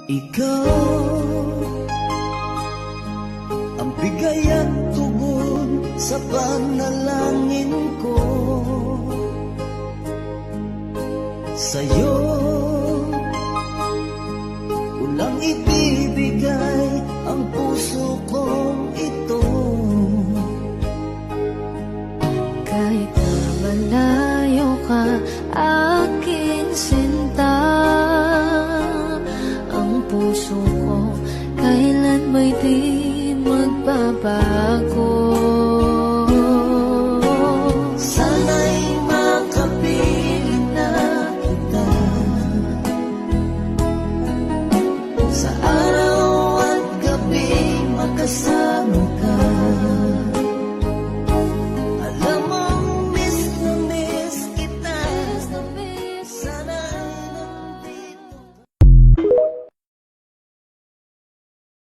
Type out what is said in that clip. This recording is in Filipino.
Ikaw ang bigay at tugon sa panalangin ko. Sa'yo ulang ibibigay ang puso kong ito. Kahit na malayo ka, aking sinta, ang puso ko kailan ba'y di magbabago.